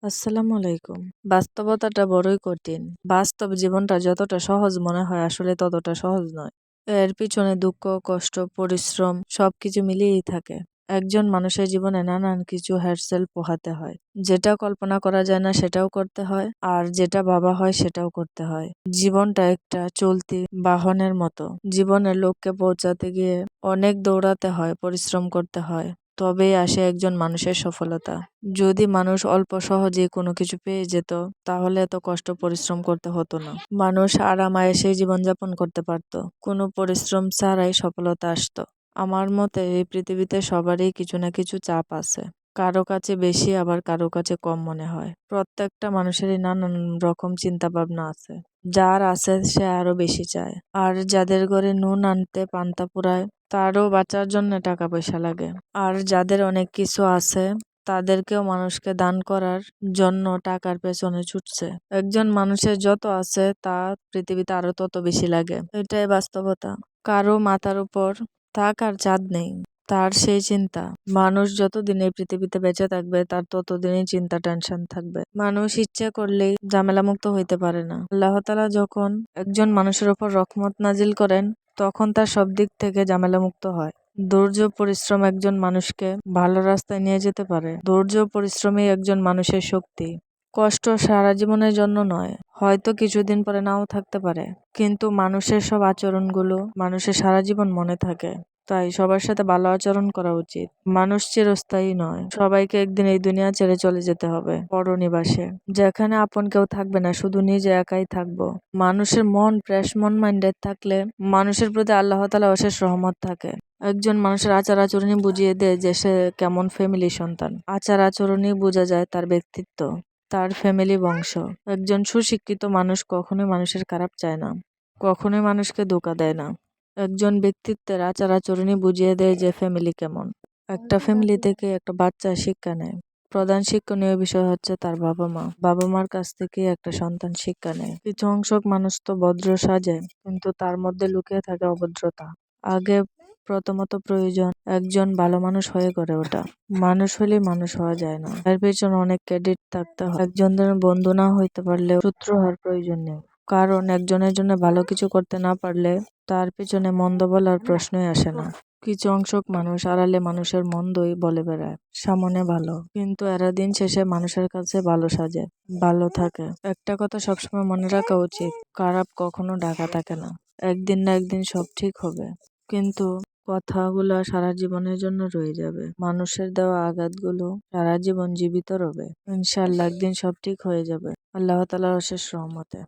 আসসালামু আলাইকুম। বাস্তবতাটা বড়ই কঠিন। বাস্তব জীবনটা যতটা সহজ মনে হয় আসলে ততটা সহজ নয়। এর পিছনে দুঃখ, কষ্ট, পরিশ্রম সবকিছু মিলিয়েই থাকে। একজন মানুষের জীবনে নানান কিছু হ্যাসেল পোহাতে হয়। যেটা কল্পনা করা যায় না সেটাও করতে হয়, আর যেটা ভাবা হয় সেটাও করতে হয়। জীবনটা একটা চলতি বাহনের মতো। জীবনের লক্ষ্যে পৌঁছাতে গিয়ে অনেক দৌড়াতে হয়, পরিশ্রম করতে হয়। তবেই আসে একজন মানুষের সফলতা। যদি মানুষ অল্প সহজে কোনো কিছু পেয়ে যেত তাহলে এত কষ্ট পরিশ্রম করতে হতো না। মানুষ আরাম আয়েসেই জীবনযাপন করতে পারত, কোনো পরিশ্রম ছাড়াই সফলতা আসতো। আমার মতে এই পৃথিবীতে সবারই কিছু না কিছু চাপ আছে। কারো কাছে বেশি, আবার কারো কাছে কম মনে হয়। প্রত্যেকটা মানুষেরই নানান রকম চিন্তা ভাবনা আছে। যার আছে সে আরো বেশি চায়, আর যাদের ঘরে নুন আনতে পান্তা ফুরায় তারও বাঁচার জন্য টাকা পয়সা লাগে। আর যাদের অনেক কিছু আছে তাদেরকেও মানুষকে দান করার জন্য টাকার পেছনে ছুটছে। একজন মানুষের যত আছে তা পৃথিবীতে আরো তত বেশি লাগে। এটাই বাস্তবতা। কারো মাথার উপর থাক আর চাঁদ নেই, তার সেই চিন্তা। মানুষ যতদিন এই পৃথিবীতে বেঁচে থাকবে তার ততদিনই চিন্তা, টেনশন থাকবে। মানুষ ইচ্ছে করলেই ঝামেলা মুক্ত হইতে পারে না। আল্লাহ তাআলা যখন একজন মানুষের উপর রহমত নাজিল করেন তখন তার সব দিক থেকে ঝামেলা মুক্ত হয়। ধৈর্য পরিশ্রম একজন মানুষকে ভালো রাস্তায় নিয়ে যেতে পারে। ধৈর্য পরিশ্রমই একজন মানুষের শক্তি। কষ্ট সারা জীবনের জন্য নয়, হয়তো কিছুদিন পরে নাও থাকতে পারে, কিন্তু মানুষের সব আচরণগুলো মানুষের সারা জীবন মনে থাকে। তাই সবার সাথে ভালো আচরণ করা উচিত। মানুষ চিরস্থায়ী নয়, সবাইকে একদিন এই দুনিয়া ছেড়ে চলে যেতে হবে পরনিবাসে, যেখানে আপন কেউ থাকবে না, শুধু নিজে একাই থাকবো। মানুষের মন ফ্রেশ, মন মাইন্ডেড থাকলে মানুষের প্রতি আল্লাহ তাআলা অশেষ রহমত থাকে। একজন মানুষের আচার আচরণই বুঝিয়ে দেয় যে সে কেমন ফ্যামিলির সন্তান। আচার আচরণই বোঝা যায় তার ব্যক্তিত্ব, তার ফ্যামিলি, বংশ। একজন সুশিক্ষিত মানুষ কখনোই মানুষের খারাপ চায় না, কখনোই মানুষকে ধোঁকা দেয় না। একজন ব্যক্তিত্বের আচার আচরণই বুঝিয়ে দেয় যে ফ্যামিলি কেমন। একটা ফ্যামিলি থেকে একটা বাচ্চা শিক্ষা নেয়। প্রধান শিক্ষণীয় বিষয় হচ্ছে তার বাবা মা। বাবা মার কাছ থেকে একটা সন্তান শিক্ষা নেয়। কিছু অংশক মানুষ তো ভদ্র সাজে, কিন্তু তার মধ্যে লুকিয়ে থাকে অভদ্রতা। আগে প্রথমত প্রয়োজন একজন ভালো মানুষ হয়ে গড়ে ওঠা। মানুষ হলেই মানুষ হওয়া যায় না, এর পেছনে অনেক ক্রেডিট থাকতে হয়। একজনের বন্ধু না হইতে পারলেও শত্রু হওয়ার প্রয়োজন নেই, কারণ একজনের জন্য ভালো কিছু করতে না পারলে তার পিছনে মন্দ বলার প্রশ্নই আসে না। কিছু অংশক মানুষ আড়ালে মানুষের মন্দই বলে বেড়ায়, সামনে ভালো, কিন্তু এরা দিন শেষে মানুষের কাছে ভালো সাজে, ভালো থাকে। একটা কথা সবসময় মনে রাখা উচিত, খারাপ কখনো ঢাকা থাকে না। একদিন না একদিন সব ঠিক হবে, কিন্তু কথাগুলো সারা জীবনের জন্য রয়ে যাবে। মানুষের দেওয়া আঘাতগুলো সারা জীবন জীবিত রবে। ইনশাআল্লাহ একদিন সব ঠিক হয়ে যাবে আল্লাহ তাআলার অশেষ রহমতে।